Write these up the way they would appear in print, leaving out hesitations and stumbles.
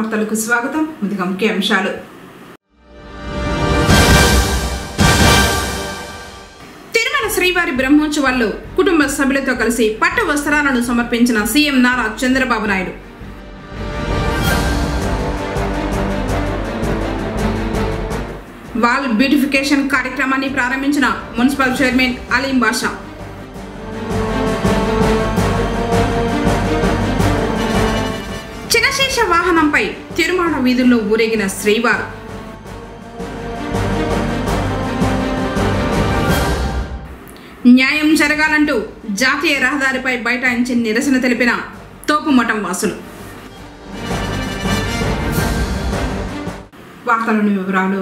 వార్తలకు స్వాగతం. ముందుగా ముఖ్య అంశాలు. తిరుమల శ్రీవారి బ్రహ్మోత్సవాల్లో కుటుంబ సభ్యులతో కలిసి పట్టు వస్త్రాలను సమర్పించిన CM Nara Chandrababu Naidu. Wall beautification కార్యక్రమాన్ని ప్రారంభించిన మున్సిపల్ చైర్మన్ అలీం బాషా. చినశేష వాహనంపై తిరుమల వీధుల్లో ఊరేగిన శ్రీవారు. న్యాయం జరగాలంటూ జాతీయ రహదారిపై బైఠాయించి నిరసన తెలిపిన తోపుమఠం వాసులు. వార్తలోని వివరాలు.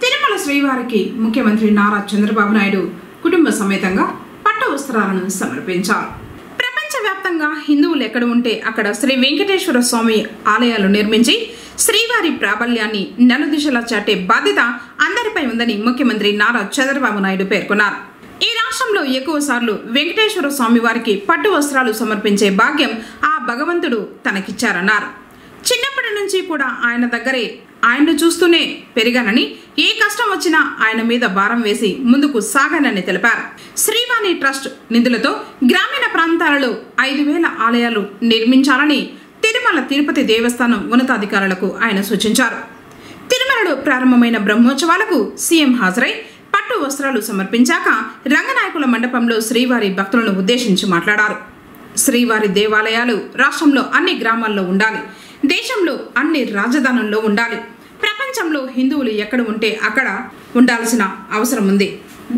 తిరుమల శ్రీవారికి ముఖ్యమంత్రి నారా చంద్రబాబు నాయుడు కుటుంబ సమేతంగా పట్టు వస్త్రాలను సమర్పించారు. ప్రపంచవ్యాప్తంగా హిందువులు ఎక్కడ ఉంటే అక్కడ శ్రీ వెంకటేశ్వర స్వామి ఆలయాలు నిర్మించి శ్రీవారి ప్రాబల్యాన్ని నలుదిశలా చాటే బాధ్యత అందరిపై ఉందని ముఖ్యమంత్రి నారా చంద్రబాబు నాయుడు పేర్కొన్నారు. ఈ రాష్ట్రంలో ఎక్కువ సార్లు వెంకటేశ్వర స్వామి వారికి పట్టు వస్త్రాలు సమర్పించే భాగ్యం ఆ భగవంతుడు తనకిచ్చారన్నారు. చిన్నప్పటి నుంచి కూడా ఆయన దగ్గరే ఆయన్ను చూస్తూనే పెరిగానని, ఏ కష్టం వచ్చినా ఆయన మీద భారం వేసి ముందుకు సాగానని తెలిపారు. శ్రీవాణి ట్రస్ట్ నిధులతో గ్రామీణ ప్రాంతాలలో 5,000 ఆలయాలు నిర్మించాలని తిరుమల తిరుపతి దేవస్థానం ఉన్నతాధికారులకు ఆయన సూచించారు. తిరుమలలో ప్రారంభమైన బ్రహ్మోత్సవాలకు సీఎం హాజరై పట్టు వస్త్రాలు సమర్పించాక రంగనాయకుల మండపంలో శ్రీవారి భక్తులను ఉద్దేశించి మాట్లాడారు. శ్రీవారి దేవాలయాలు రాష్ట్రంలో అన్ని గ్రామాల్లో ఉండాలి, దేశంలో అన్ని రాజధానుల్లో ఉండాలి, ప్రపంచంలో హిందువులు ఎక్కడ ఉంటే అక్కడ ఉండాల్సిన అవసరం ఉంది.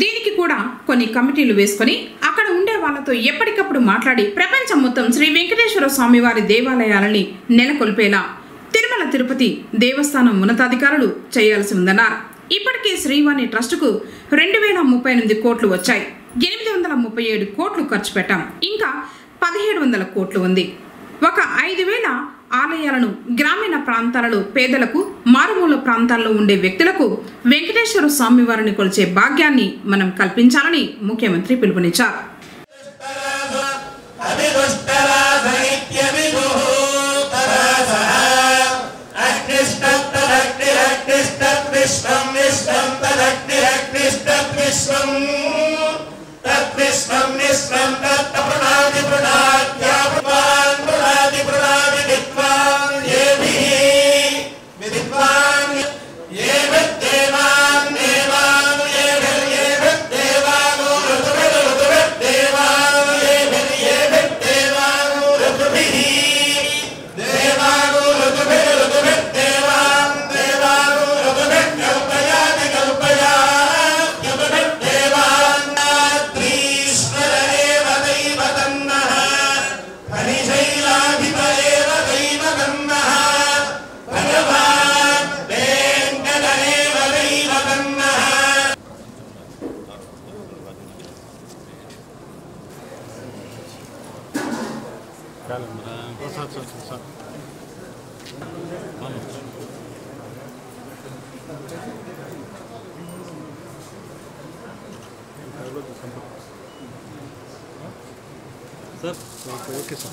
దీనికి కూడా కొన్ని కమిటీలు వేసుకొని అక్కడ ఉండే వాళ్ళతో ఎప్పటికప్పుడు మాట్లాడి ప్రపంచం మొత్తం శ్రీ వెంకటేశ్వర స్వామి వారి దేవాలయాలని నెలకొల్పేలా తిరుమల తిరుపతి దేవస్థానం ఉన్నతాధికారులు చేయాల్సి ఉందన్నారు. ఇప్పటికే శ్రీవాణి ట్రస్టుకు 2,038 కోట్లు వచ్చాయి. 837 కోట్లు ఖర్చు పెట్టాం. ఇంకా 1,700 కోట్లు ఉంది. ఒక 5,000 ఆలయాలను గ్రామీణ ప్రాంతాలలో పేదలకు, మారుమూల ప్రాంతాల్లో ఉండే వ్యక్తులకు వెంకటేశ్వర స్వామి వారిని కొలిచే భాగ్యాన్ని మనం కల్పించాలని ముఖ్యమంత్రి పిలుపునిచ్చారు.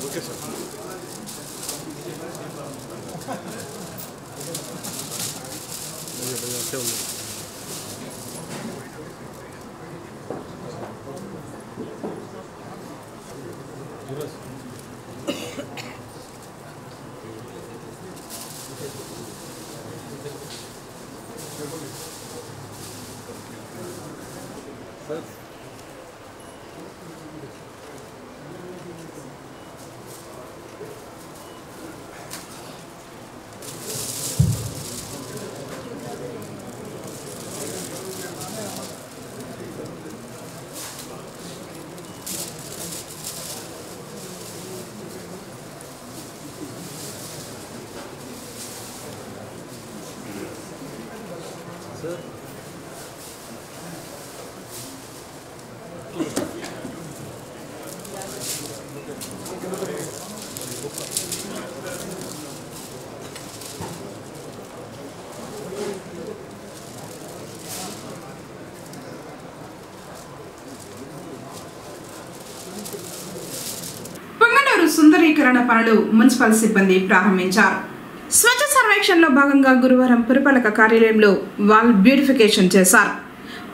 Okay sir. సుందరీకరణ పనులు మున్సిపల్ సిబ్బంది ప్రారంభించారు. స్వచ్ఛ సర్వేక్షణలో భాగంగా గురువారం పురపాలక కార్యాలయంలో వాల్ బ్యూటిఫికేషన్ చేశారు.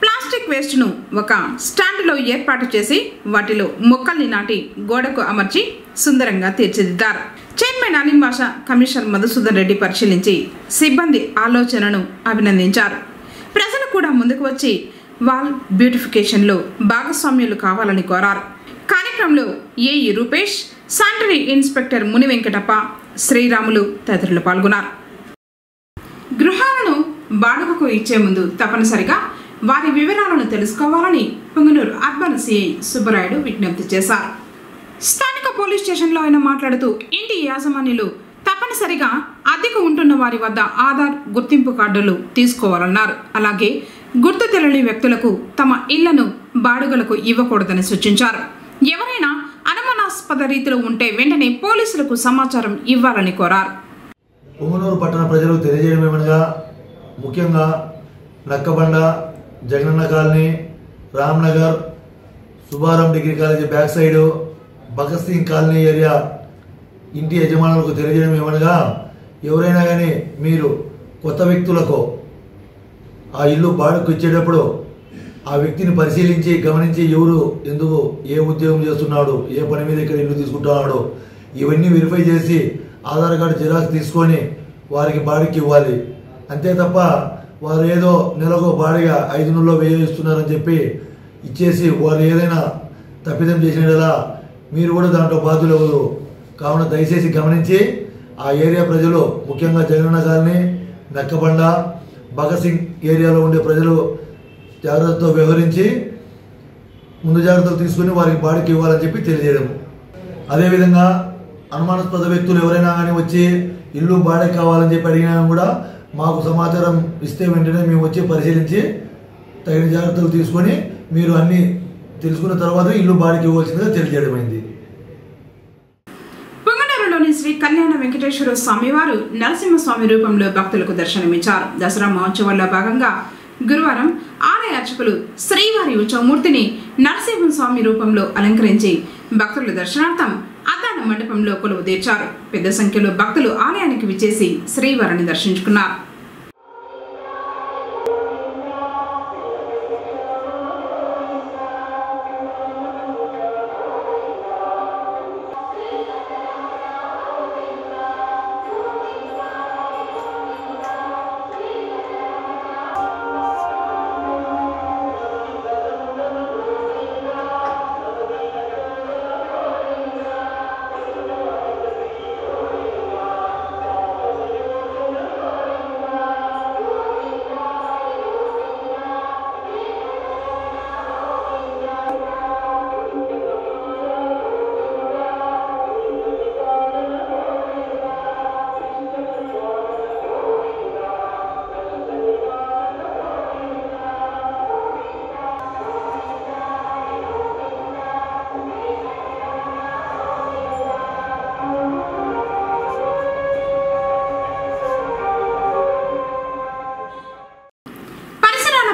ప్లాస్టిక్ వేస్ట్ను ఒక స్టాండ్లో ఏర్పాటు చేసి వాటిలో మొక్కల్ని నాటి గోడకు అమర్చి సుందరంగా తీర్చిదిద్దారు. చైర్మన్ అలీం బాషా, కమిషనర్ మధుసూదన్ రెడ్డి పరిశీలించి సిబ్బంది ఆలోచనను అభినందించారు. ప్రజలు కూడా ముందుకు వచ్చి వాల్ బ్యూటిఫికేషన్లో భాగస్వామ్యులు కావాలని కోరారు. కార్యక్రమంలో ఏఈ రూపేష్, శానిటరీ ఇన్స్పెక్టర్ ముని వెంకటప్ప, శ్రీరాములు తదితరులు పాల్గొన్నారు. గృహాలను బాడుగకు ఇచ్చే ముందు తప్పనిసరిగా వారి వివరాలను తెలుసుకోవాలని పుంగనూరు అర్బన్ సిఐ సుబ్బరాయుడు విజ్ఞప్తి చేశారు. స్థానిక పోలీస్ స్టేషన్లో ఆయన మాట్లాడుతూ ఇంటి యాజమాన్యులు తప్పనిసరిగా అద్దెకు ఉంటున్న వారి వద్ద ఆధార్ గుర్తింపు కార్డులు తీసుకోవాలన్నారు. అలాగే గుర్తు తెలియని వ్యక్తులకు తమ ఇళ్లను బాడుగలకు ఇవ్వకూడదని సూచించారు. ఎవరైనా అనుమానాస్పద రీతిలో ఉంటే వెంటనే పోలీసులకు సమాచారం ఇవ్వాలని కోరారు. పుంగనూరు పట్టణ ప్రజలకు తెలియజేయడం ఏమనగా, ముఖ్యంగా Nakkabanda, Jagananna colony, Ramnagar, Subbaram degree college back side, Bhagat Singh colony area ఇంటి యజమానులకు తెలియజేయడం ఏమనగా, ఎవరైనా కానీ మీరు కొత్త వ్యక్తులకు ఆ ఇల్లు బాడుకు ఇచ్చేటప్పుడు ఆ వ్యక్తిని పరిశీలించి గమనించి ఎవరు ఎందుకు ఏ ఉద్యోగం చేస్తున్నాడు, ఏ పని మీద ఇక్కడ ఇల్లు తీసుకుంటున్నాడో ఇవన్నీ వెరిఫై చేసి ఆధార్ కార్డు జిరాక్స్ తీసుకొని వారికి బాడికి ఇవ్వాలి. అంతే తప్ప వారు ఏదో నెలకు బాడిగా 5 నెలల్లో 1000 ఇస్తున్నారని చెప్పి ఇచ్చేసి వారు ఏదైనా తప్పిదం చేసినలా మీరు కూడా దాంట్లో బాధ్యులు ఎవరు. కావున దయచేసి గమనించి ఆ ఏరియా ప్రజలు, ముఖ్యంగా జగనన్న కాలనీ, నక్కబండ, భగత్ సింగ్ ఏరియాలో ఉండే ప్రజలు జాగ్రత్తతో వ్యవహరించి ముందు జాగ్రత్తలు తీసుకుని వారికి బాడికి ఇవ్వాలని చెప్పి తెలియజేయడం. అదేవిధంగా అనుమానాస్పద వ్యక్తులు ఎవరైనా కానీ వచ్చి ఇల్లు బాడికి కావాలని చెప్పి అడిగినా కూడా మాకు సమాచారం ఇస్తే వెంటనే మేము వచ్చి పరిశీలించి తగిన జాగ్రత్తలు తీసుకొని మీరు అన్ని తెలుసుకున్న తర్వాత ఇల్లు బాడికి ఇవ్వాల్సిందిగా తెలియజేయడమైంది. పుంగనూరులోని శ్రీ కళ్యాణ వెంకటేశ్వర స్వామివారు నరసింహస్వామి రూపంలో భక్తులకు దర్శనమిచ్చారు. దసరా మహోత్సవాల్లో భాగంగా గురువారం ఆలయ అర్చకులు శ్రీవారి ఉత్సవమూర్తిని నరసింహస్వామి రూపంలో అలంకరించి భక్తుల దర్శనార్థం అద్దాల మండపంలో కొలువు తీర్చారు. పెద్ద సంఖ్యలో భక్తులు ఆలయానికి విచ్చేసి శ్రీవారిని దర్శించుకున్నారు.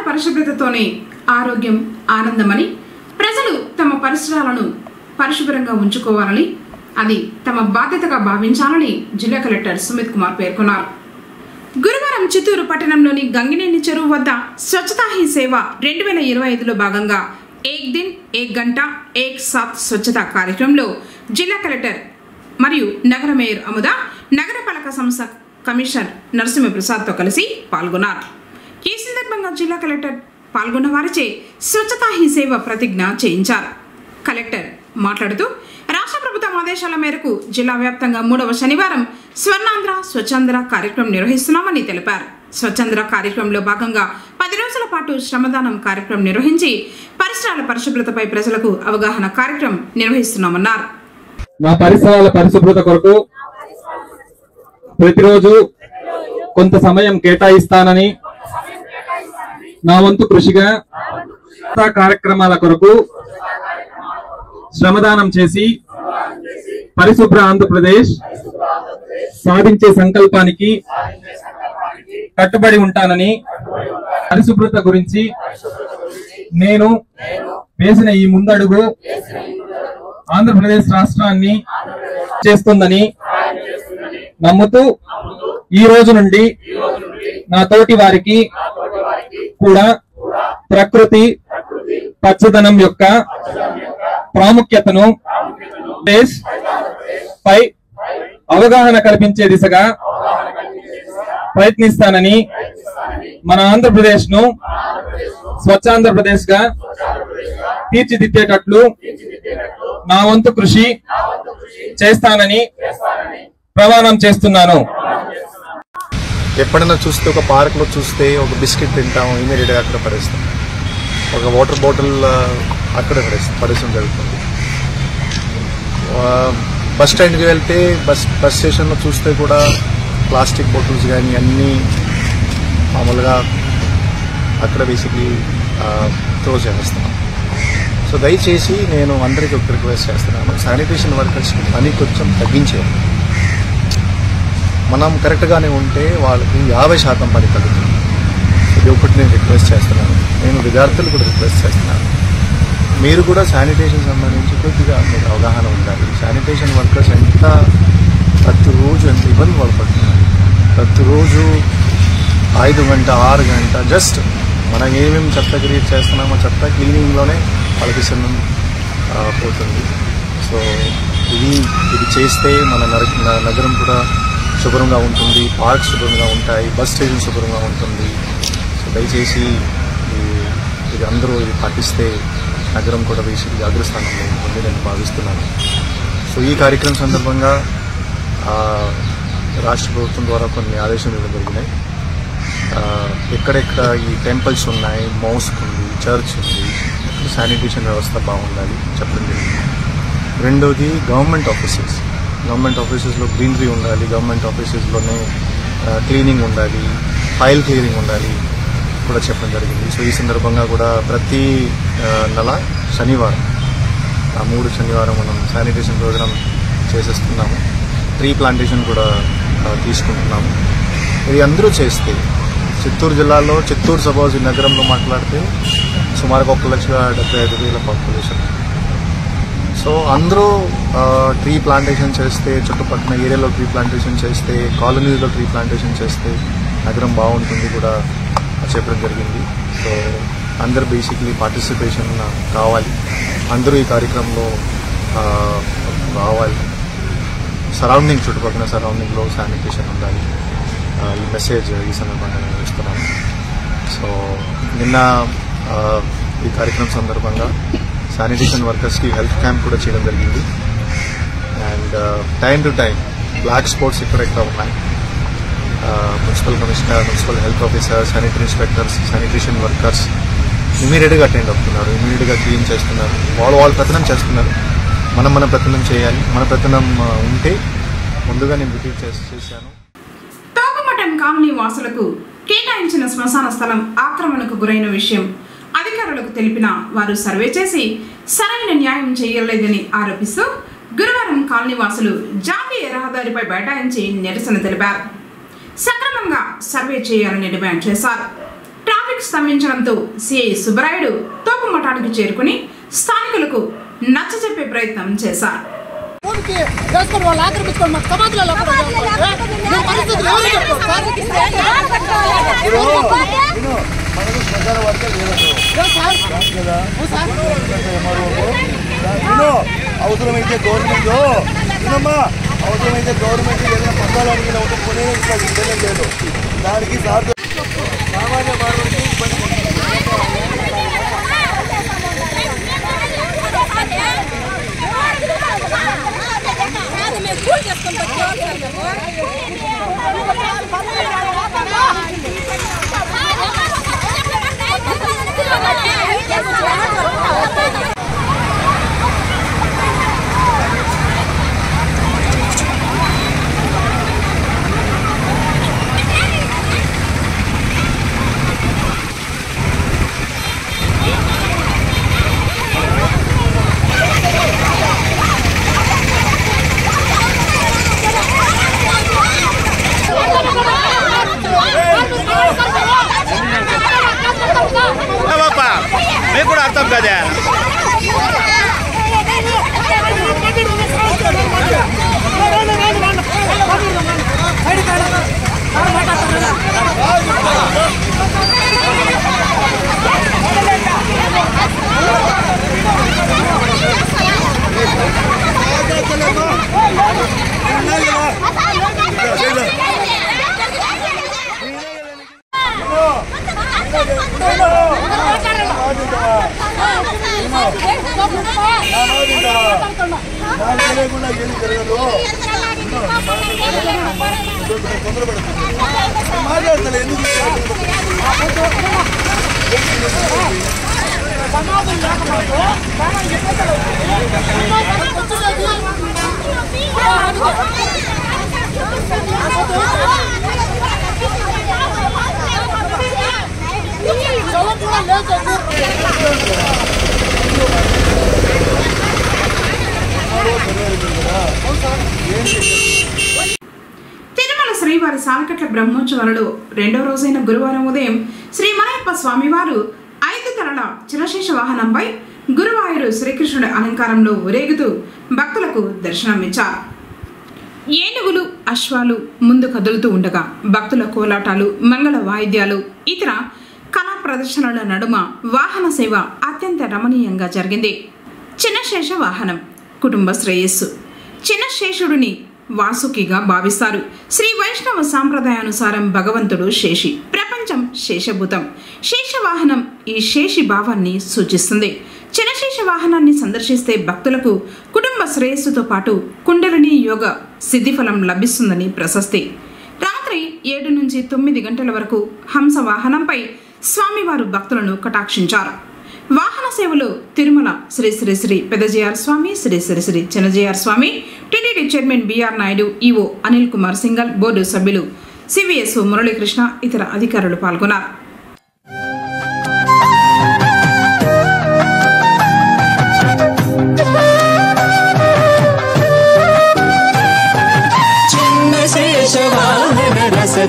పరిశుభ్రతతోనే ఆరోగ్యం, ఆనందమని ప్రజలు తమ పరిసరాలను పరిశుభ్రంగా ఉంచుకోవాలని, అది తమ బాధ్యతగా భావించాలని జిల్లా కలెక్టర్ సుమిత్ కుమార్ పేర్కొన్నారు. గురువారం చిత్తూరు పట్టణంలోని గంగినేని చెరువు వద్ద స్వచ్ఛతా హీ సేవ 2025లో భాగంగా ఏక్ దిన్ ఏక్ గంట ఏక్ సాత్ స్వచ్ఛతా కార్యక్రమంలో జిల్లా కలెక్టర్ మరియు నగర మేయర్ అముద, నగరపాలక సంస్థ కమిషనర్ నరసింహప్రసాద్తో కలిసి పాల్గొన్నారు. ఈ సందర్భంగా జిల్లా కలెక్టర్ పాల్గొన్న వారిచే స్వచ్ఛతా హీ సేవ ప్రతిజ్ఞ చేయించారు. కలెక్టర్ మాట్లాడుతూ రాష్ట్ర ప్రభుత్వం ఆదేశాల మేరకు జిల్లా వ్యాప్తంగా 3వ శనివారం స్వర్ణాంధ్ర స్వచ్ఛాంధ్ర కార్యక్రమం నిర్వహిస్తున్నామని తెలిపారు. స్వచ్ఛాంధ్ర కార్యక్రమంలో భాగంగా 10 రోజుల పాటు శ్రమదానం కార్యక్రమం నిర్వహించి పరిసరాల పరిశుభ్రతపై ప్రజలకు అవగాహన కార్యక్రమం నిర్వహిస్తున్నామన్నారు. మా పరిసరాల పరిశుభ్రత కొరకు ప్రతిరోజు కొంత సమయం కేటాయిస్తానని, నా వంతు కృషిగా కార్యక్రమాల కొరకు శ్రమదానం చేసి పరిశుభ్ర ఆంధ్రప్రదేశ్ సాధించే సంకల్పానికి కట్టుబడి ఉంటానని, పరిశుభ్రత గురించి నేను వేసిన ఈ ముందడుగు ఆంధ్రప్రదేశ్ రాష్ట్రాన్ని చేస్తుందని నమ్ముతూ ఈ రోజు నుండి నా తోటి వారికి కూడా ప్రకృతి పచ్చదనం యొక్క ప్రాముఖ్యతను పై అవగాహన కల్పించే దిశగా ప్రయత్నిస్తానని, మన ఆంధ్రప్రదేశ్ ను స్వచ్ఛాంధ్రప్రదేశ్ గా తీర్చిదిద్దేటట్లు నా వంతు కృషి చేస్తానని ప్రమాణం చేస్తున్నాను. ఎప్పుడైనా చూస్తే ఒక పార్క్లో చూస్తే ఒక బిస్కెట్ తింటాం, ఇమీడియట్గా అక్కడ పడేస్తాం. ఒక వాటర్ బాటిల్ అక్కడ పడేయడం జరుగుతుంది. బస్ స్టాండ్కి వెళ్తే బస్ స్టేషన్లో చూస్తే కూడా ప్లాస్టిక్ బాటిల్స్ కానీ అన్నీ మామూలుగా అక్కడ బేసిక్లీ త్రో చేస్తున్నాం. సో దయచేసి నేను అందరికీ ఒక రిక్వెస్ట్ చేస్తున్నాను, శానిటేషన్ వర్కర్స్కి పని కొంచెం తగ్గించేయాలి. మనం కరెక్ట్గానే ఉంటే వాళ్ళకి 50% పని తగ్గుతుంది. ఇది ఒకటి నేను రిక్వెస్ట్ చేస్తున్నాను. నేను విద్యార్థులు కూడా రిక్వెస్ట్ చేస్తున్నాను, మీరు కూడా శానిటేషన్ సంబంధించి కొద్దిగా మీకు అవగాహన ఉండాలి. శానిటేషన్ వర్కర్స్ ప్రతిరోజు ఎంత ఇబ్బంది పడుతున్నారు. ప్రతిరోజు 5 గంట 6 గంట జస్ట్ మనం ఏమేమి చెత్త క్రియేట్ చేస్తున్నామో చెత్త క్లీనింగ్లోనే వాళ్ళకి సమయం పోతుంది. సో ఇది చేస్తే మన నగరం కూడా శుభ్రంగా ఉంటుంది, పార్క్స్ శుభ్రంగా ఉంటాయి, బస్ స్టేషన్ శుభ్రంగా ఉంటుంది. సో దయచేసి ఇది అందరూ ఇది పాటిస్తే నగరం కూడా బేసిక్గా అగ్రస్థానంలో ఉంటుంది నేను భావిస్తున్నాను. సో ఈ కార్యక్రమం సందర్భంగా రాష్ట్ర ప్రభుత్వం ద్వారా కొన్ని ఆదేశాలు ఇవ్వడం జరిగినాయి. ఎక్కడెక్కడ ఈ టెంపుల్స్ ఉన్నాయి, మోస్క్ ఉంది, చర్చ్ ఉంది, అక్కడ శానిటేషన్ వ్యవస్థ బాగుండాలి చెప్పడం జరిగింది. రెండోది గవర్నమెంట్ ఆఫీసెస్లో గ్రీనరీ ఉండాలి, గవర్నమెంట్ ఆఫీసెస్లోనే క్లీనింగ్ ఉండాలి, ఫైల్ క్లియరింగ్ ఉండాలి కూడా చెప్పడం జరిగింది. సో ఈ సందర్భంగా కూడా ప్రతి నెల శనివారం 3 శనివారం మనం శానిటేషన్ ప్రోగ్రామ్ చేసేస్తున్నాము. ట్రీ ప్లాంటేషన్ కూడా తీసుకుంటున్నాము. ఇది అందరూ చేస్తే చిత్తూరు జిల్లాలో సపోజ్ ఈ నగరంలో మాట్లాడితే సుమారుగా 1,75,000 పాపులేషన్. సో అందరూ ట్రీ ప్లాంటేషన్ చేస్తే, చుట్టుపక్కల ఏరియాలో ట్రీ ప్లాంటేషన్ చేస్తే, కాలనీలో ట్రీ ప్లాంటేషన్ చేస్తే నగరం బాగుంటుంది కూడా చెప్పడం జరిగింది. సో అందరూ బేసిక్లీ పార్టిసిపేషన్ కావాలి, అందరూ ఈ కార్యక్రమంలో రావాలి. చుట్టుపక్కల సరౌండింగ్లో శానిటేషన్ ఉండాలి. ఈ మెసేజ్ ఈ సందర్భంగా నేను ఇస్తున్నాను. సో నిన్న ఈ కార్యక్రమం సందర్భంగా శానిటేషన్ వర్కర్స్కి హెల్త్ క్యాంప్ కూడా చేయడం జరిగింది. And time to time black spots ఎక్కడెక్కడ ఉన్నాయి, municipal commissioner, municipal health officer, sanitary inspectors, sanitation workers ఇమీడియట్గా అటెండ్ అవుతున్నారు, ఇమీడియట్గా క్లీన్ చేస్తున్నారు. వాళ్ళు ప్రయత్నం చేస్తున్నారు. మన ప్రయత్నం చేయాలి. మన ప్రయత్నం ఉంటే ముందుగా నేను రిపీట్ చేశాను. తోకమఠం కాలనీ వాసులకు కేటాయించిన శ్మశాన స్థలం ఆక్రమణకు గురైన విషయం అధికారులకు తెలిపిన వారు సర్వే చేసి సరైన న్యాయం చేయలేదని ఆరోపిస్తూ గురువారం కాలనీ వాసులు జాతీయ రహదారిపై బైఠాయించి నిరసన తెలిపారు. సక్రమంగా సర్వే చేయాలని డిమాండ్ చేశారు. ట్రాఫిక్ స్తంభించడంతో సిఐ సుబ్బరాయుడు తోకమఠానికి చేరుకుని స్థానికులకు నచ్చజెప్పే ప్రయత్నం చేశారు. అవసరమైతే గవర్నమెంట్ ఏదైనా పథకాలు అడిగిన కొనే లేదు. దానికి సామాన్య మానవుడికి మీకు కూడా అర్థం కదా. తిరుమల శ్రీవారి సాలకట్ల బ్రహ్మోత్సవాలలో రెండవ రోజైన గురువారం ఉదయం శ్రీ మలయప్ప స్వామివారు 5 తలల చిరశేష వాహనంపై గురువాయూరు శ్రీకృష్ణుడి అలంకారంలో ఊరేగుతూ భక్తులకు దర్శనమిచ్చారు. ఏనుగులు అశ్వాలు ముందు కదులుతూ ఉండగా భక్తుల కోలాటాలు మంగళ వాయిద్యాలు ఇతర కళా ప్రదర్శనల నడుమ వాహన సేవ అత్యంత రమణీయంగా జరిగింది. చిన్నశేష వాహనం కుటుంబ శ్రేయస్సు. చిన్నశేషుడిని వాసుకిగా భావిస్తారు. శ్రీ వైష్ణవ సాంప్రదాయానుసారం భగవంతుడు శేషి, ప్రపంచం శేషభూతం. శేషవాహనం ఈ శేషి భావాన్ని సూచిస్తుంది. చిన్నశేష వాహనాన్ని సందర్శిస్తే భక్తులకు కుటుంబ శ్రేయస్సుతో పాటు కుండలిని యోగ సిద్ధిఫలం లభిస్తుందని ప్రశస్తి. రాత్రి 7 నుంచి 9 గంటల వరకు హంస వాహనంపై స్వామివారు భక్తులను కటాక్షించారు. వాహన సేవలో Tirumala Sri Sri Sri Peddajeeyar Swami, Sri Sri Sri Chinnajeeyar Swami, TTD chairman BR Naidu, EO Anil Kumar Singhal, board సభ్యులు సివిఎస్ఓ మురళీకృష్ణ, ఇతర అధికారులు పాల్గొన్నారు.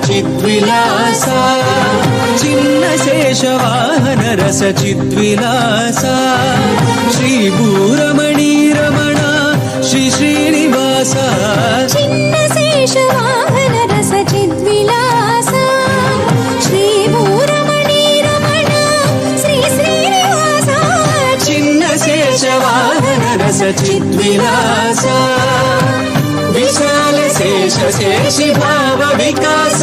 చిద్విలాసా చిన్న శేషవాహన రస చిద్విలాసా శ్రీ భూరమణి రమణ శ్రీ శ్రీనివాస చిన్న శేషవాహన రస చిద్విలాసా శ్రీ భూరమణి రమణ శ్రీ శ్రీనివాస చిన్న శేషవాహన రస చిద్విలాసా విశాల శేష శేషి భావ వికాస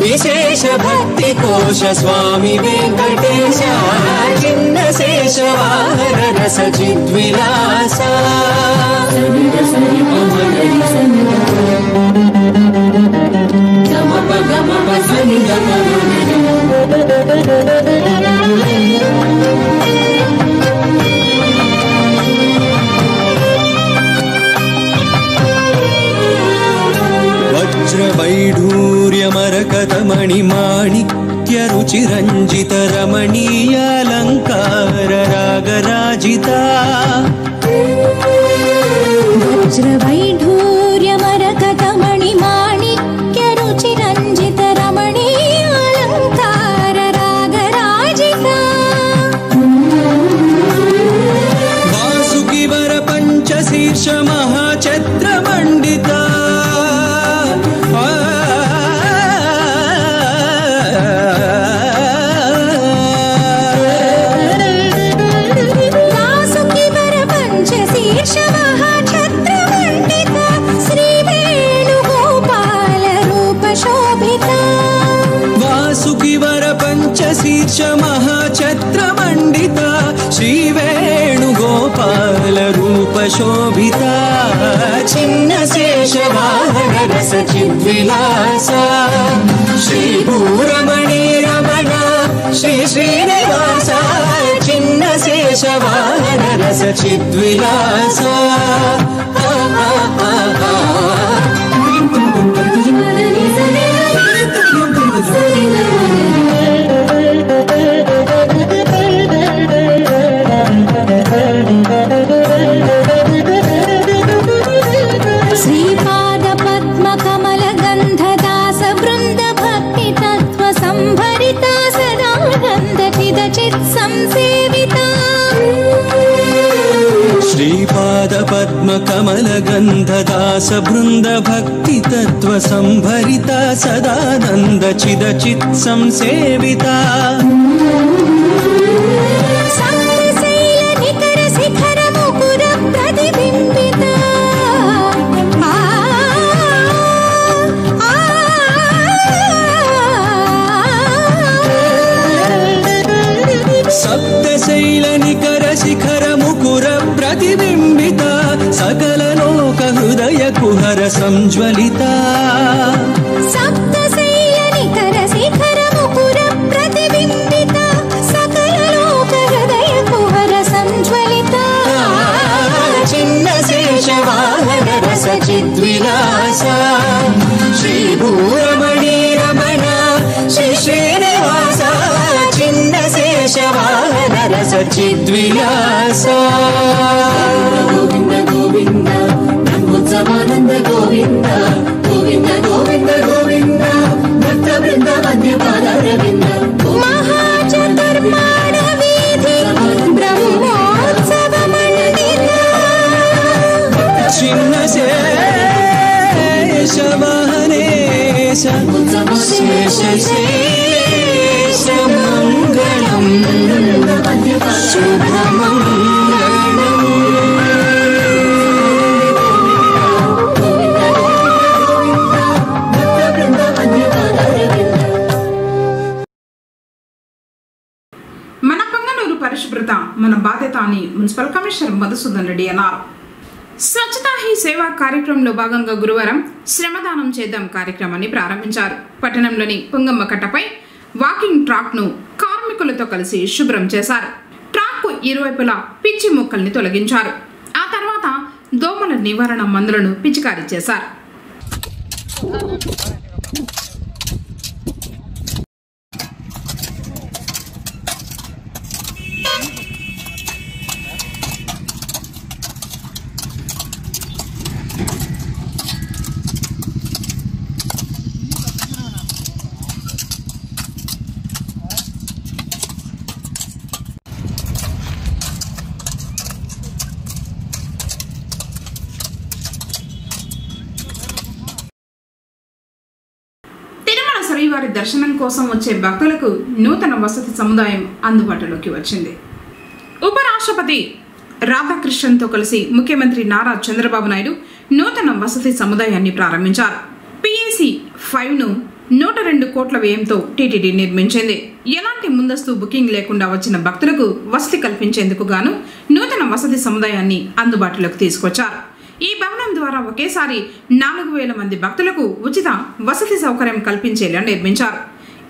విశేష భక్తి కోశ స్వామి వెంకటేశ చిన్న శేషవాహన రస చిద్విలాస వజ్రవైఢూర్యమరకతమణి మాణిక్య రుచిరంజిత రమణీయాలంకార రాగరాజిత వజ్రవైఢూర్యమరకతమణి మాణిక్య రుచిరంజిత రమణీయాలంకార రాగరాజిత వాసుకి వర పంచశీర్ష మహాఛత్ర మండిత శీర్ష మహాఛత్ర మండిత శ్రీ వేణుగోపాల రూప శోభిత చిన్న శేషవాహన రస చిద్విలాస శ్రీ భూరమణి రమణ శ్రీ శ్రీనివాస చిన్న శేషవాహన రస చిద్విలాస శ్రీపాద పద్మ కమల గంధ దాస బృంద భక్తి తత్వ సంభరిత సదానంద చిద చిత్ సంసేవిత శ్రీపాద పద్మ కమల గంధదాస బృంద భక్తి తత్వ సంభరిత సదానంద చిద చిత్ సంసేవిత సప్తశైల నికర శిఖర ముకుర ప్రతిబింబిత సకల లోక హృదయ కుహర సంజ్వలిత సప్తశైల నికర శిఖర ముకుర ప్రతిబింబిత సకల లోక హృదయ కుహర సంజ్వలిత చిన్న శేష వాహన రస చిద్విలాస శ్రీ భూరమణి రమణ శ్రీ శ్రీనివాస చిన్న శేష వాహన రస చిద్విలాస గోవింద గోవింద బ్రహ్మోత్సవానంద గోవింద గోవింద గోవింద గోవింద భక్త బృంద మధ్యపాదారవింద మహాచతుర్మాణ వీధి బ్రహ్మోత్సవ మండిత చిన్న శేష వాహనేశ శేష శేష మంగళం శుభమంగళం మన పొంగనూరు పరిశుభ్రత మన బాధ్యత అని మున్సిపల్ కమిషనర్ మధుసూదన్ రెడ్డి అన్నారు. స్వచ్ఛతా హీ సేవా కార్యక్రమంలో భాగంగా గురువారం శ్రమదానం చేద్దాం కార్యక్రమాన్ని ప్రారంభించారు. పట్టణంలోని పుంగమ్మ కట్టపై వాకింగ్ ట్రాక్ ను కార్మికులతో కలిసి శుభ్రం చేశారు. ట్రాక్ కు ఇరువైపులా పిచ్చి మొక్కల్ని తొలగించారు. ఆ తర్వాత దోమల నివారణ మందులను పిచికారీ చేశారు. శ్రీవారి దర్శనం కోసం వచ్చే భక్తులకు నూతన వసతి సముదాయం అందుబాటులోకి వచ్చింది. ఉపరాష్ట్రపతి రాధాకృష్ణన్తో కలిసి ముఖ్యమంత్రి నారా చంద్రబాబు నాయుడు నూతన వసతి సముదాయాన్ని ప్రారంభించారు. పిఎసి 5ను 102 కోట్ల వ్యయంతో టీటీడీ నిర్మించింది. ఎలాంటి ముందస్తు బుకింగ్ లేకుండా వచ్చిన భక్తులకు వసతి కల్పించేందుకు గాను నూతన వసతి సముదాయాన్ని అందుబాటులోకి తీసుకొచ్చారు. ఈ భవనం ద్వారా ఒకేసారి 4000 మంది భక్తులకు ఉచిత వసతి సౌకర్యం కల్పించేలా నిర్మించారు.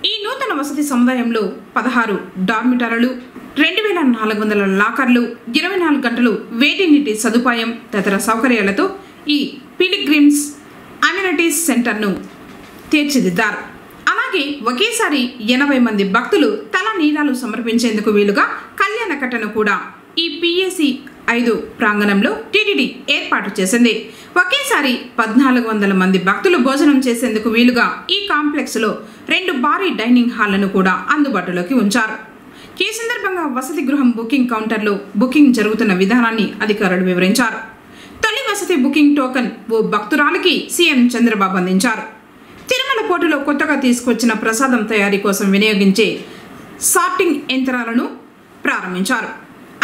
ఈ నూతన వసతి సముదాయంలో 16 డార్మిటరీలు, 2400 లాకర్లు, 24 గంటలు వేడి నీటి సదుపాయం తదితర సౌకర్యాలతో ఈ పిలిగ్రిమ్స్ అమ్యూనిటీస్ సెంటర్ను తీర్చిదిద్దారు. అలాగే ఒకేసారి 80 మంది భక్తులు తల నీరాలు సమర్పించేందుకు వీలుగా కళ్యాణ కట్టను కూడా ఈ పిఎసి 5 ప్రాంగణంలో టీటీడీ ఏర్పాటు చేసింది. ఒకేసారి 1400 మంది భక్తులు భోజనం చేసేందుకు వీలుగా ఈ కాంప్లెక్స్ లో 2 భారీ డైనింగ్ హాళ్లను కూడా అందుబాటులోకి ఉంచారు. ఈ సందర్భంగా వసతి గృహం బుకింగ్ కౌంటర్లో బుకింగ్ జరుగుతున్న విధానాన్ని అధికారులు వివరించారు. తొలి వసతి బుకింగ్ టోకెన్ ఓ భక్తురాలికి సీఎం చంద్రబాబు అందించారు. తిరుమల పోర్టులో కొత్తగా తీసుకొచ్చిన ప్రసాదం తయారీ కోసం వినియోగించే సార్టింగ్ యంత్రాలను ప్రారంభించారు.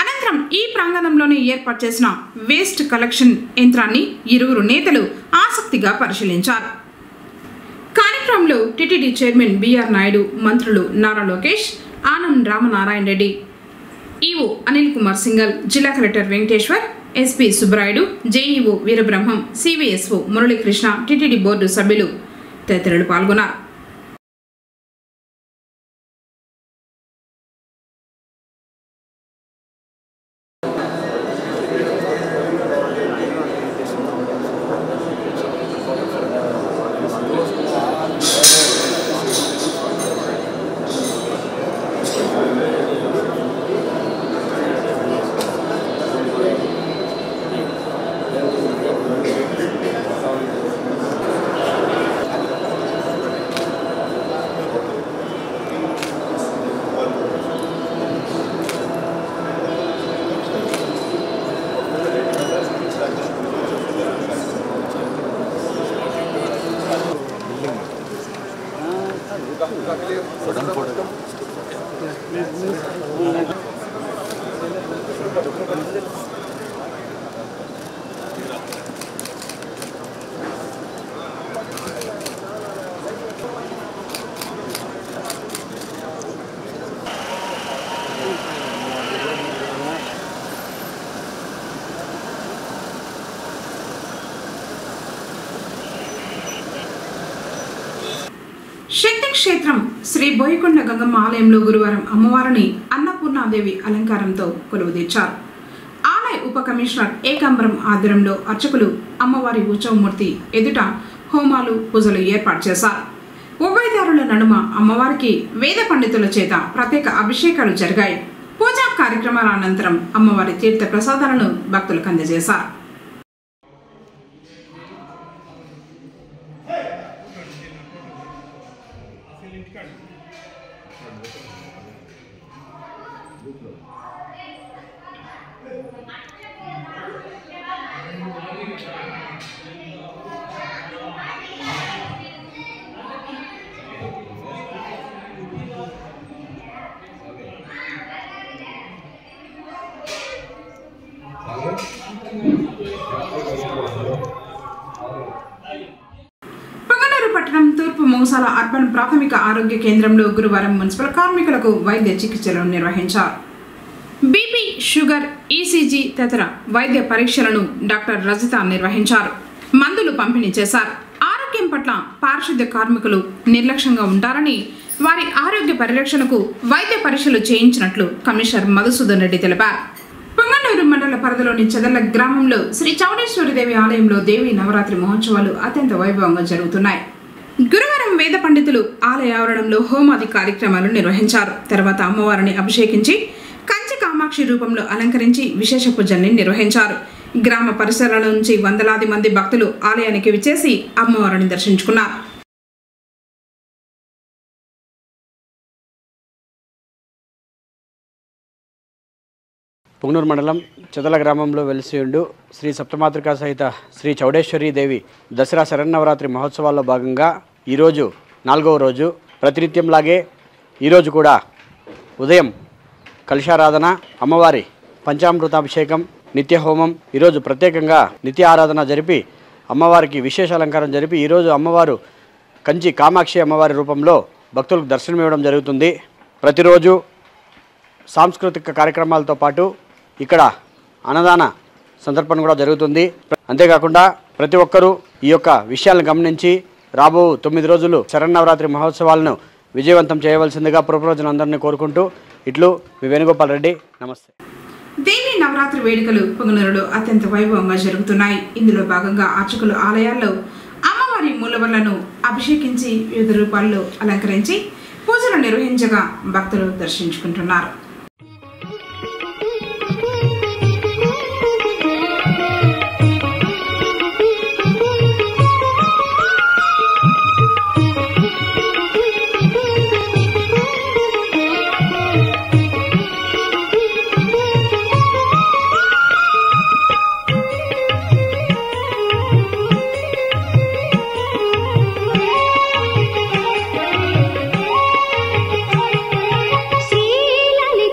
అనంతరం ఈ ప్రాంగణంలోనే ఏర్పాటు చేసిన వేస్ట్ కలెక్షన్ యంత్రాన్ని ఇరువురు నేతలు ఆసక్తిగా పరిశీలించారు. కార్యక్రమంలో టీటీడీ చైర్మన్ బిఆర్ నాయుడు, మంత్రులు నారా లోకేష్, ఆనం రామనారాయణ రెడ్డి, ఈఓ అనిల్ కుమార్ సింగల్, జిల్లా collector Venkateshwar, SP Subbarayudu, JEO Veerabrahmam, CVSO Muralikrishna, TTD board సభ్యులు తదితరులు పాల్గొన్నారు. శక్తి క్షేత్రం శ్రీ బోయకొండ గంగమ్మ ఆలయంలో గురువారం అమ్మవారిని అన్నపూర్ణాదేవి అలంకారంతో కొలువుదీర్చారు. ఆలయ ఉప కమిషనర్ ఏకాంబరం ఆధ్వర్యంలో అర్చకులు అమ్మవారి ఉత్సవమూర్తి ఎదుట హోమాలు పూజలు ఏర్పాటు చేశారు. ఉభయదారుల నడుమ అమ్మవారికి వేద పండితుల చేత ప్రత్యేక అభిషేకాలు జరిగాయి. పూజా కార్యక్రమాల అనంతరం అమ్మవారి తీర్థ ప్రసాదాలను భక్తులకు అందజేశారు. పొంగనూరు పట్టణం తూర్పు మౌసాల అర్బన్ ప్రాథమిక ఆరోగ్య కేంద్రంలో గురువారం మున్సిపల్ కార్మికులకు వైద్య చికిత్సలు నిర్వహించారు. బీపీ, షుగర్, ఈసీజీ తదితర వైద్య పరీక్షలను డాక్టర్ రజిత నిర్వహించారు. మందులు పంపిణీ చేశారు. ఆరోగ్యం పట్ల పారిశుద్ధ్య కార్మికులు నిర్లక్ష్యంగా ఉంటారని, వారి ఆరోగ్య పరిరక్షణకు వైద్య పరీక్షలు చేయించినట్లు కమిషనర్ మధుసూదన్ రెడ్డి తెలిపారు. పొంగనూరు మండల పరిధిలోని చెదర్ల గ్రామంలో శ్రీ చౌడేశ్వరిదేవి ఆలయంలో దేవీ నవరాత్రి మహోత్సవాలు అత్యంత వైభవంగా జరుగుతున్నాయి. గురువారం వేద పండితులు ఆలయ ఆవరణంలో హోమాది కార్యక్రమాలు నిర్వహించారు. తర్వాత అమ్మవారిని అభిషేకించి కంచి కామాక్షి రూపంలో అలంకరించి విశేష పూజల్ని నిర్వహించారు. గ్రామ పరిసరాల నుంచి వందలాది మంది భక్తులు ఆలయానికి విచ్చేసి అమ్మవారిని దర్శించుకున్నారు. పొంగనూరు మండలం చెదల గ్రామంలో వెలిసి ఉండు శ్రీ సప్తమాతృకా సహిత శ్రీ చౌడేశ్వరి దేవి దసరా శరన్నవరాత్రి మహోత్సవాల్లో భాగంగా ఈరోజు 4వ రోజు. ప్రతినిత్యంలాగే ఈరోజు కూడా ఉదయం కలశారాధన, అమ్మవారి పంచామృతాభిషేకం, నిత్య హోమం, ఈరోజు ప్రత్యేకంగా నిత్య ఆరాధన జరిపి అమ్మవారికి విశేష అలంకారం జరిపి ఈరోజు అమ్మవారు కంచి కామాక్షి అమ్మవారి రూపంలో భక్తులకు దర్శనమివ్వడం జరుగుతుంది. ప్రతిరోజు సాంస్కృతిక కార్యక్రమాలతో పాటు ఇక్కడ అన్నదాన సందర్భం కూడా జరుగుతుంది. అంతేకాకుండా ప్రతి ఒక్కరూ ఈ యొక్క విషయాలను గమనించి రాబో 9 రోజులు శరన్నవరాత్రి మహోత్సవాలను విజయవంతం చేయవలసిందిగా పురప్రజలందరినీ కోరుకుంటూ ఇట్లు మీ వేణుగోపాల్ రెడ్డి. నమస్తే. దేవీ నవరాత్రి వేడుకలు పొంగనూరులో అత్యంత వైభవంగా జరుగుతున్నాయి. ఇందులో భాగంగా అర్చకులు ఆలయాల్లో అమ్మవారి మూలవర్లను అభిషేకించి వివిధ రూపాల్లో అలంకరించి పూజలు నిర్వహించగా భక్తులు దర్శించుకుంటున్నారు. శ్రీలలిత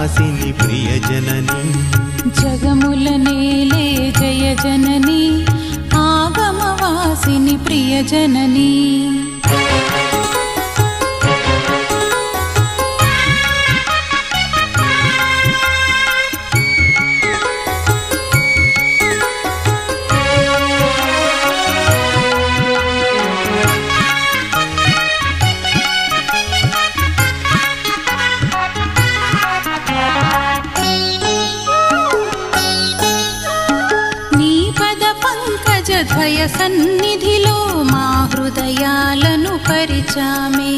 ఆగమవాసిని ప్రియజనని జగముల నేలే జయ జనని ఆగమవాసిని ప్రియజనని ద్వయ సన్నిధిలో మా హృదయాలను పరిచామే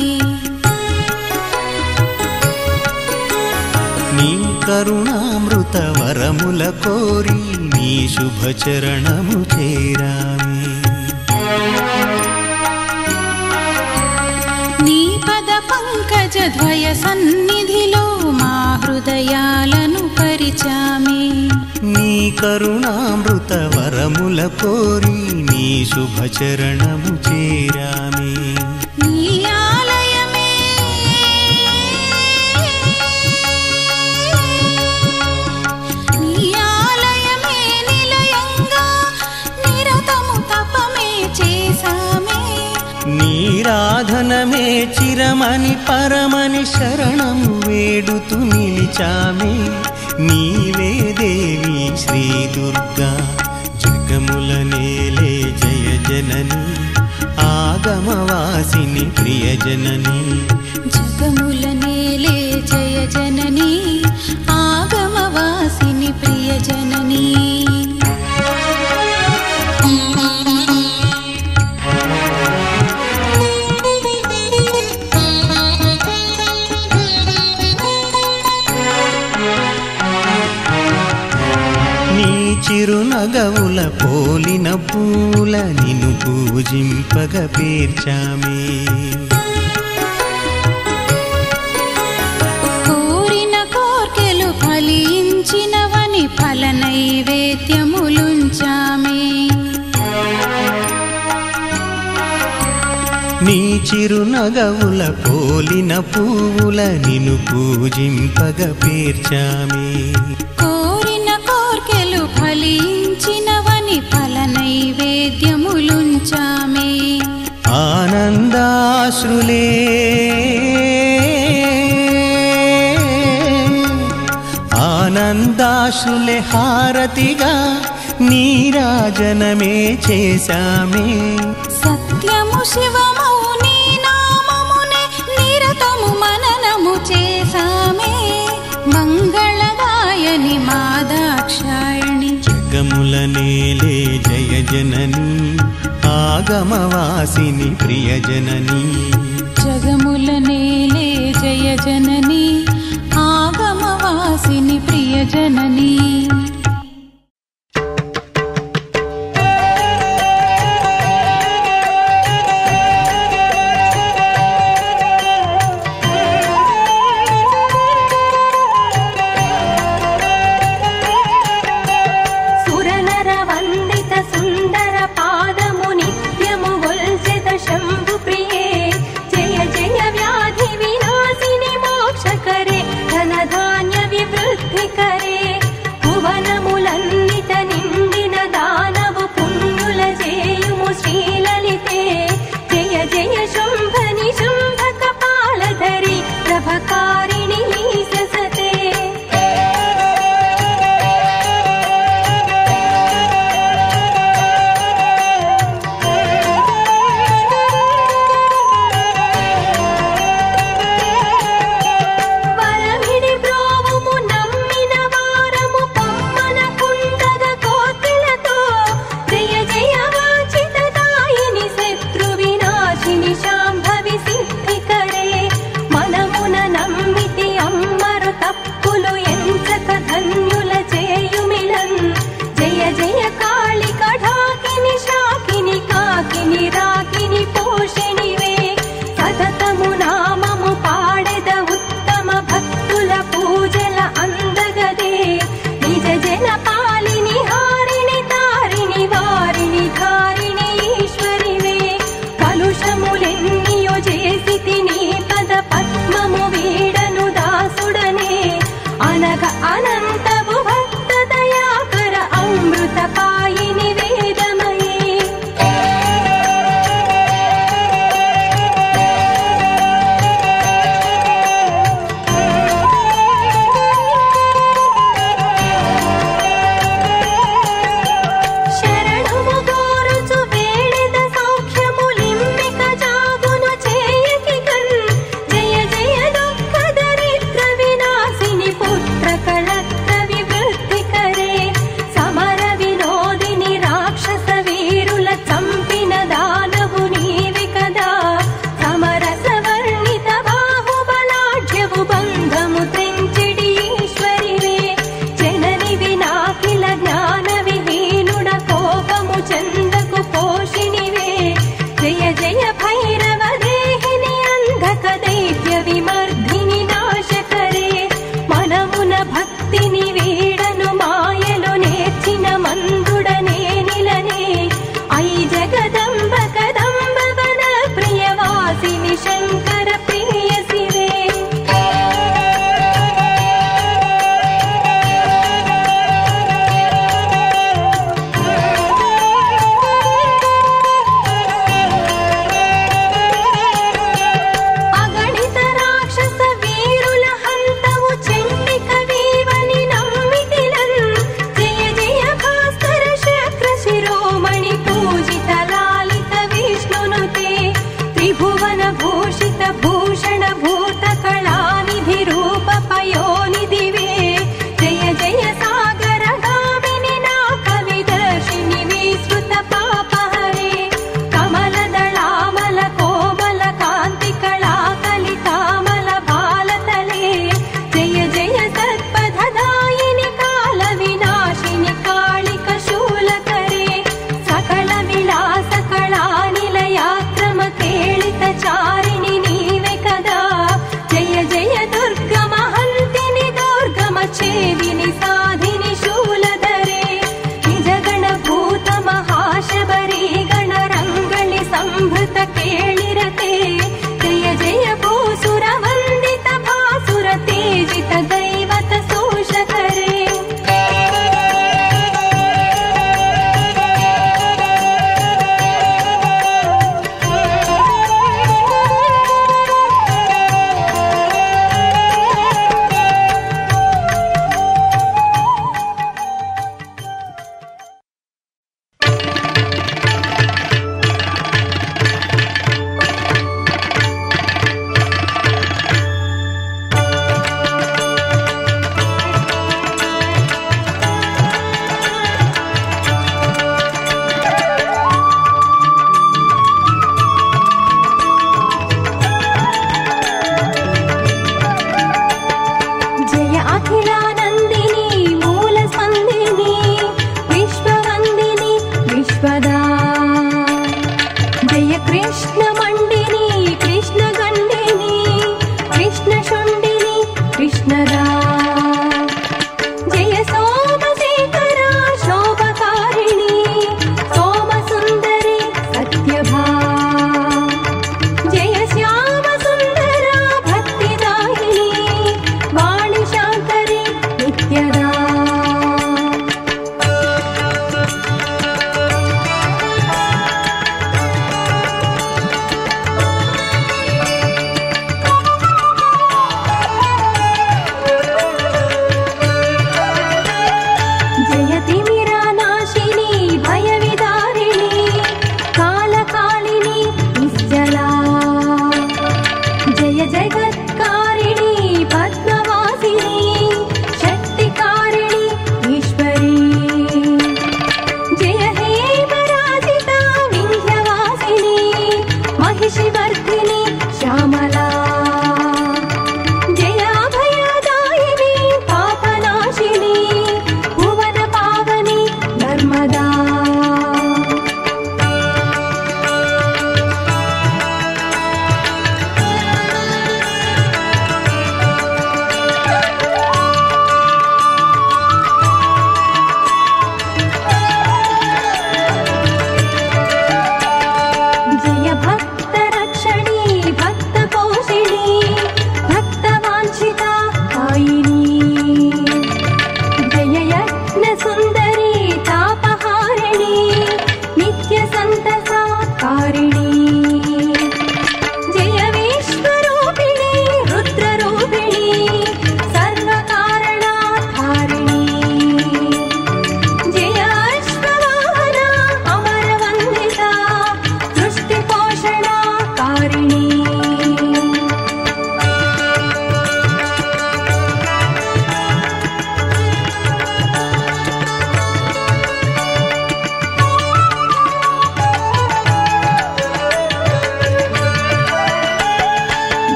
నీ కరుణామృత వరముల కోరి నీ శుభచరణము చేరామే నీ పద పంకజ ద్వయ సన్నిధిలో మా హృదయాలను పరిచామే నీ కరుణామృత వరముల కోరి నీ శుభచరణము చేరామే నీ ఆలయమే నిలయంగా నిరతము తపమే చేసామే నీరాధనమే చిరమని పరమని శరణము వేడుతూ నిలిచామే నీవే దేవి శ్రీ దుర్గా జగముల నేలే జయ జనని ఆగమవాసిని ప్రియజనని జగముల నేలే జయ జనని ఆగమవాసిని ప్రియజనని చిరునగవుల పోలిన పూల నిన్ను పూజింపగ పేర్చామే కోరిన కోర్కెలు ఫలించినవని ఫల నైవేద్యములుంచామే నీ చిరునగవుల పోలిన పూల నిన్ను పూజింపగ పేర్చామే ఫలించినవని ఫల నైవేద్యములుంచామే ఆనందాశ్రులే ఆనందాశ్రులే హారతిగా నీరాజనమే చేశామే సత్యము శివమౌ నీ నామమునే నిరతము మననము చేశామే మంగళదాయని మాదాక్షాయణి జగముల నేలే జయ జనని ఆగమవాసిని ప్రియజనని జగముల నేలే జయ జనని ఆగమవాసిని ప్రియజనని శంభు ప్రియే జయ జయ వ్యాధి వినాశిని మోక్ష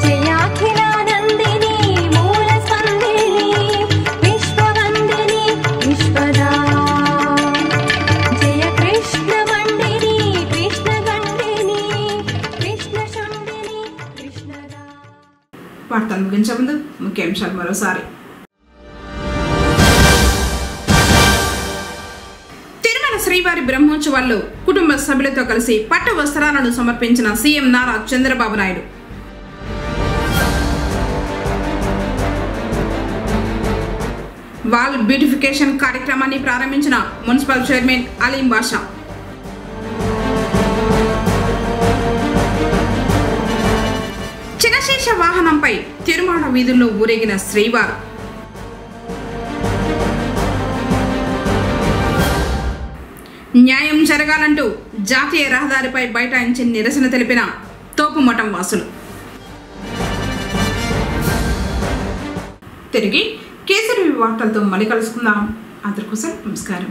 జయాఖిలానందిని మూల స్పందిని విశ్వవందిని విశ్వదా జయ కృష్ణ మండిని కృష్ణ గండిని కృష్ణ శండిని కృష్ణదా. వార్తలు ముగించే ముందు ముఖ్యాంశాలు మరోసారి. తిరుమల శ్రీవారి బ్రహ్మోత్సవాల్లో కుటుంబ సభ్యులతో కలిసి పట్టు వస్త్రాలను సమర్పించిన CM Nara Chandrababu Naidu. Wall beautification కార్యక్రమాన్ని ప్రారంభించిన మున్సిపల్ చైర్మన్ అలీం బాషా. చినశేష వాహనంపై తిరుమల వీధుల్లో ఊరేగిన శ్రీవారు. న్యాయం జరగాలంటూ జాతీయ రహదారిపై బైఠాయించి నిరసన తెలిపిన తోపుమఠం వాసులు. తిరిగి కేసరి వార్తలతో మళ్ళీ కలుసుకుందాం. అందరికోసం నమస్కారం.